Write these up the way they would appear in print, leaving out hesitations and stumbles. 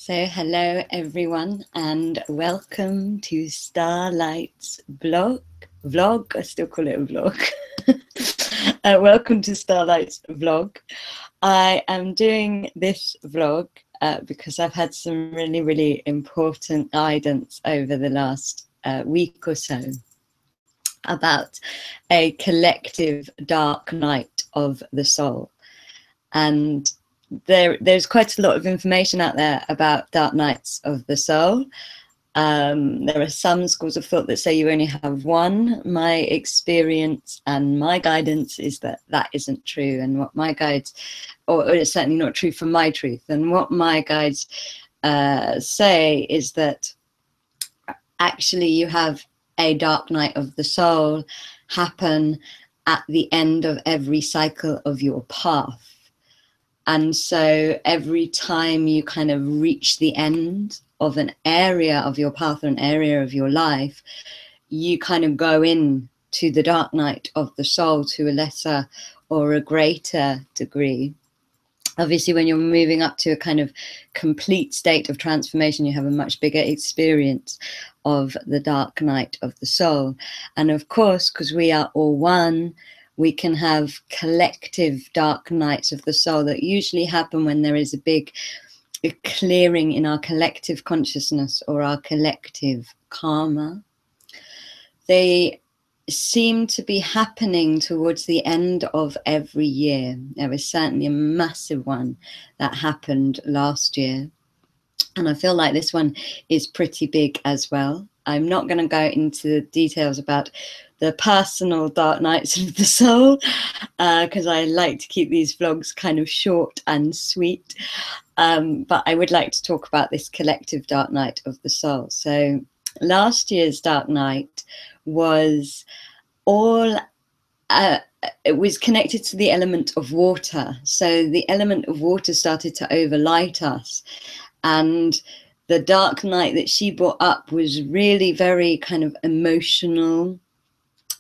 So hello everyone and welcome to Starlight's vlog. I still call it a vlog. Welcome to Starlight's vlog. I am doing this vlog because I've had some really important guidance over the last week or so about a collective dark night of the soul. And there's quite a lot of information out there about dark nights of the soul. There are some schools of thought that say you only have one. My experience and my guidance is that that isn't true, and what my guides, or it's certainly not true for my truth, and what my guides say is that actually you have a dark night of the soul happen at the end of every cycle of your path. And so every time you kind of reach the end of an area of your path or an area of your life, you kind of go in to the dark night of the soul to a lesser or a greater degree. Obviously, when you're moving up to a kind of complete state of transformation, you have a much bigger experience of the dark night of the soul. And of course, because we are all one, we can have collective dark nights of the soul that usually happen when there is a big clearing in our collective consciousness or our collective karma. They seem to be happening towards the end of every year. There was certainly a massive one that happened last year. And I feel like this one is pretty big as well. I'm not going to go into the details about the personal dark nights of the soul, because I like to keep these vlogs kind of short and sweet. But I would like to talk about this collective dark night of the soul. So last year's dark night was all, it was connected to the element of water. So the element of water started to overlight us. And the dark night that she brought up was really very kind of emotional.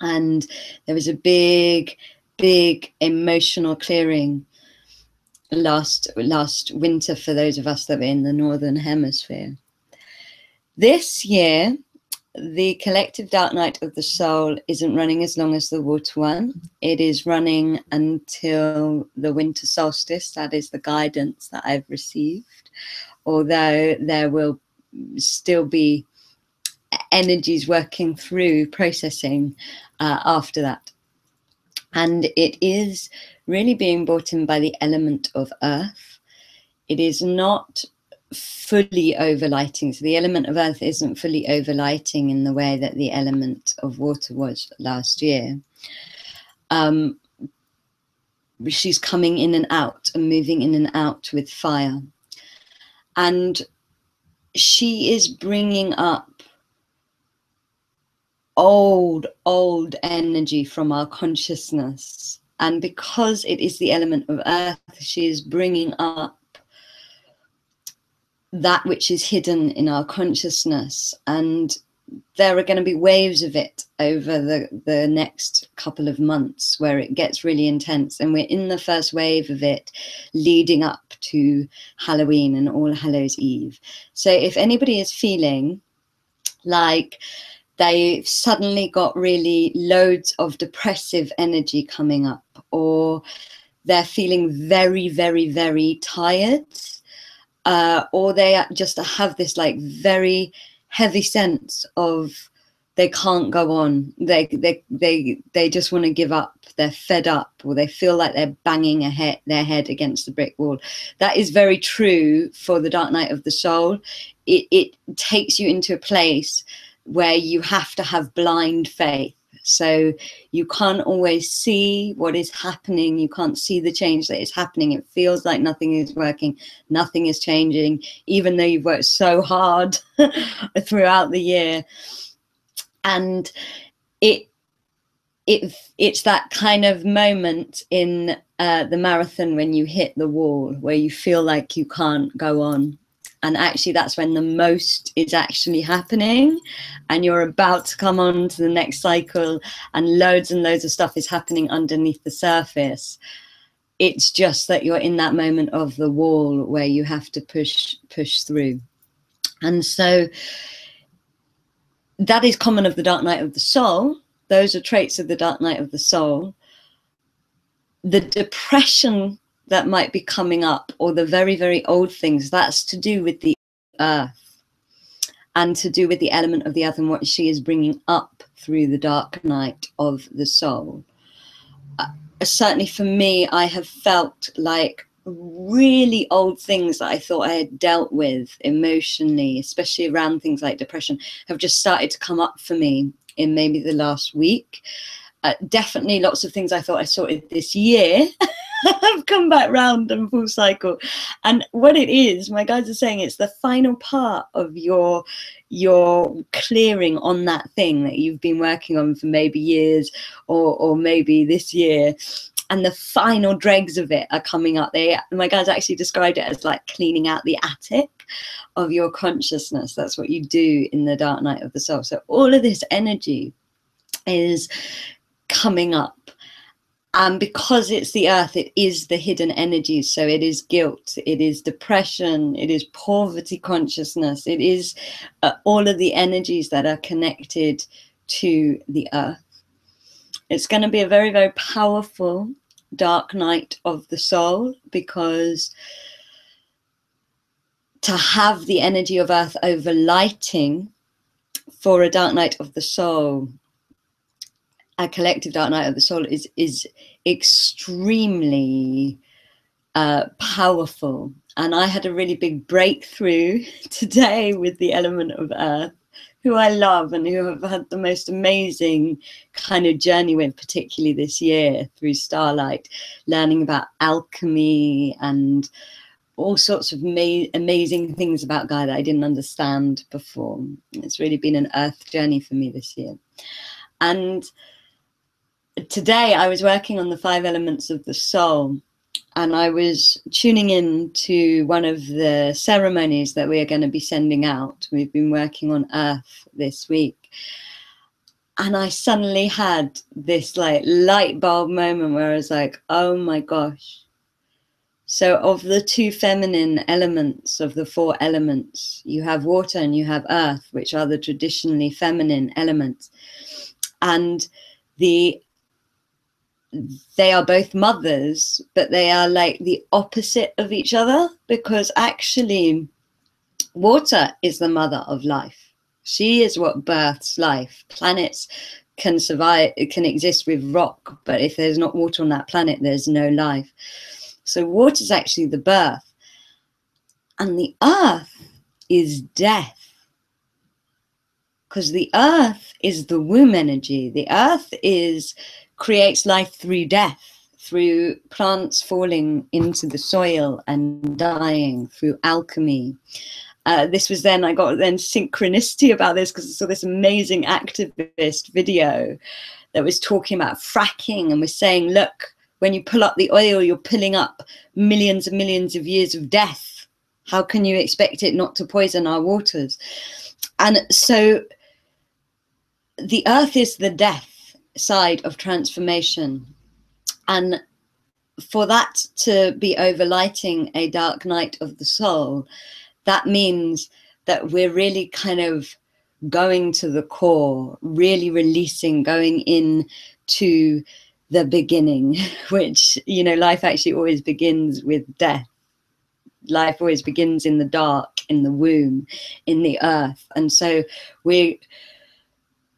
And there was a big emotional clearing last winter for those of us that were in the Northern Hemisphere. This year, the collective dark night of the soul isn't running as long as the water one. It is running until the winter solstice. That is the guidance that I've received. Although there will still be energies working through processing after that. And it is really being brought in by the element of earth. It is not fully overlighting. So the element of earth isn't fully overlighting in the way that the element of water was last year. She's coming in and out and moving in and out with fire. And she is bringing up old energy from our consciousness. And because it is the element of earth, she is bringing up that which is hidden in our consciousness. And there are going to be waves of it over the next couple of months where it gets really intense. And we're in the first wave of it leading up to Halloween and All Hallows Eve. So if anybody is feeling like they've suddenly got really loads of depressive energy coming up, or they're feeling very tired, or they just have this like very heavy sense of they can't go on, they just want to give up, they're fed up, or they feel like they're banging their head against the brick wall. That is very true for the dark night of the soul. It takes you into a place where you have to have blind faith. So you can't always see what is happening. You can't see the change that is happening. It feels like nothing is working, nothing is changing, even though you've worked so hard throughout the year. And it's that kind of moment in the marathon when you hit the wall, where you feel like you can't go on. And actually that's when the most is actually happening, and you're about to come on to the next cycle, and loads of stuff is happening underneath the surface. It's just that you're in that moment of the wall where you have to push through. And so that is common of the dark night of the soul. Those are traits of the dark night of the soul. The depression that might be coming up, or the very, very old things, that's to do with the earth and to do with the element of the earth and what she is bringing up through the dark night of the soul. Certainly for me, I have felt like really old things that I thought I had dealt with emotionally, especially around things like depression, have just started to come up for me in maybe the last week. Definitely lots of things I thought I sorted this year have come back round and full cycle. And what it is, my guides are saying, it's the final part of your clearing on that thing that you've been working on for maybe years or maybe this year. And the final dregs of it are coming up. My guides actually described it as like cleaning out the attic of your consciousness. That's what you do in the dark night of the soul. So all of this energy is coming up, and because it's the earth, it is the hidden energies. So it is guilt, it is depression, it is poverty consciousness, it is all of the energies that are connected to the earth. It's going to be a very, very powerful dark night of the soul, because to have the energy of earth overlighting for a dark night of the soul, a collective dark night of the soul, is extremely powerful. And I had a really big breakthrough today with the element of earth, who I love and who have had the most amazing kind of journey with, particularly this year through Starlight, learning about alchemy and all sorts of amazing things about Gaia that I didn't understand before. It's really been an earth journey for me this year. And today I was working on the 5 elements of the soul, and I was tuning in to one of the ceremonies that we are going to be sending out. We've been working on earth this week. And I suddenly had this like light bulb moment where I was like, oh my gosh. So of the 2 feminine elements of the 4 elements, you have water and you have earth, which are the traditionally feminine elements. And they are both mothers, but they are like the opposite of each other, because actually water is the mother of life. She is what births life. Planets can survive, it can exist with rock, but if there's not water on that planet, there's no life. So water is actually the birth, and the earth is death. Because the earth is the womb energy. The earth creates life through death, through plants falling into the soil and dying, through alchemy. This was then, I got then synchronicity about this, because I saw this amazing activist video that was talking about fracking and was saying, look, when you pull up the oil, you're pulling up millions and millions of years of death. How can you expect it not to poison our waters? And so the earth is the death side of transformation. And for that to be overlighting a dark night of the soul, that means that we're really kind of going to the core, really releasing, going in to the beginning, which, you know, life actually always begins with death. Life always begins in the dark, in the womb, in the earth. And so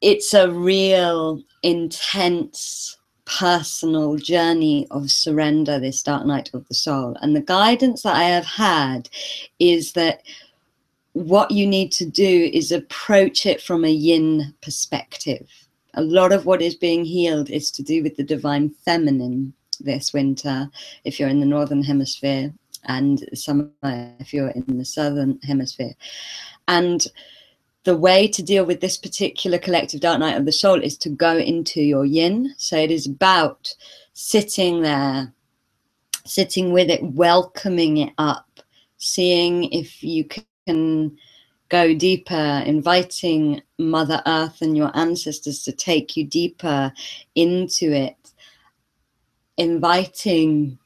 it's a real intense personal journey of surrender, this dark night of the soul. And the guidance that I have had is that what you need to do is approach it from a yin perspective. A lot of what is being healed is to do with the divine feminine this winter, if you're in the northern hemisphere, and summer if you're in the southern hemisphere. And the way to deal with this particular collective dark night of the soul is to go into your yin. So it is about sitting there, sitting with it, welcoming it up, seeing if you can go deeper, inviting Mother Earth and your ancestors to take you deeper into it, inviting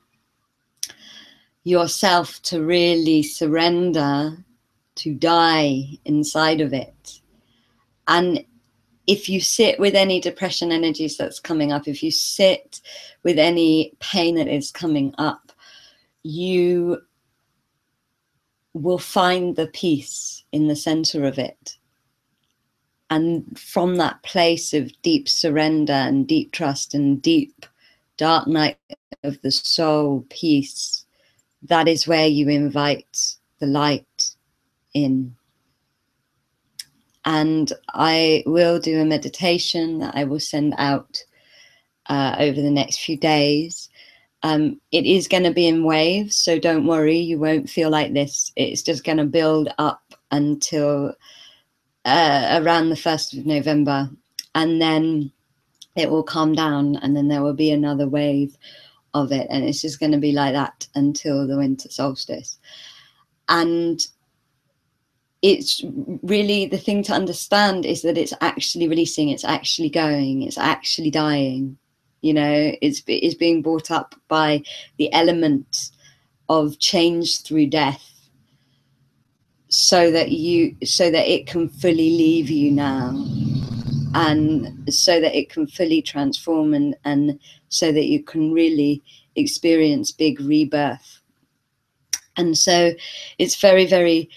yourself to really surrender, to die inside of it. And if you sit with any depression energies that's coming up, if you sit with any pain that is coming up, you will find the peace in the center of it. And from that place of deep surrender and deep trust and deep dark night of the soul peace, that is where you invite the light in. And I will do a meditation that I will send out over the next few days. It is going to be in waves, so don't worry, you won't feel like this. It's just going to build up until around the 1st of November, and then it will calm down, and then there will be another wave of it, and it's just going to be like that until the winter solstice. And it's really, the thing to understand is that it's actually releasing, it's actually going, it's actually dying. You know, it's being brought up by the element of change through death, so that it can fully leave you now, and so that it can fully transform, and so that you can really experience big rebirth. And so it's very, very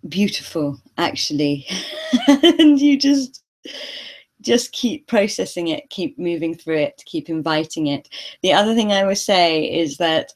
beautiful, actually. And you just keep processing it, keep moving through it, keep inviting it. The other thing I would say is that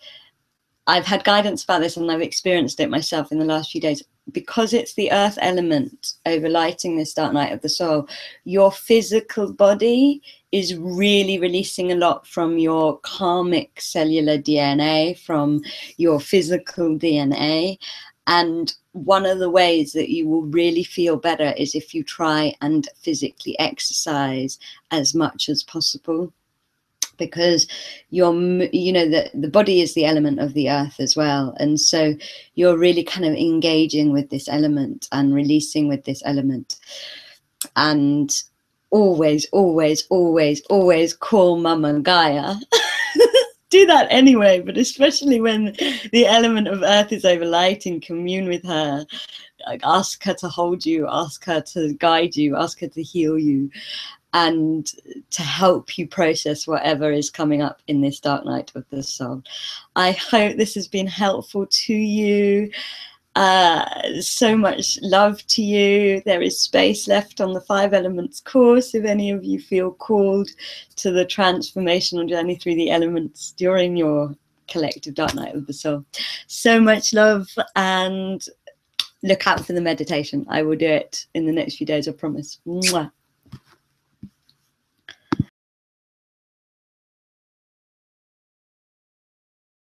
I've had guidance about this, and I've experienced it myself in the last few days. Because it's the earth element overlighting this dark night of the soul, your physical body is really releasing a lot from your karmic cellular DNA, from your physical DNA. And one of the ways that you will really feel better is if you try and physically exercise as much as possible. Because the body is the element of the earth as well, and so you're really kind of engaging with this element and releasing with this element. And always call Mama Gaia. Do that anyway, but especially when the element of earth is overlighting, commune with her. Like, ask her to hold you, ask her to guide you, ask her to heal you, and to help you process whatever is coming up in this dark night of the soul. I hope this has been helpful to you. So much love to you. There is space left on the 5 Elements course if any of you feel called to the transformational journey through the elements during your collective dark night of the soul. So much love, and look out for the meditation. I will do it in the next few days, I promise. Mwah.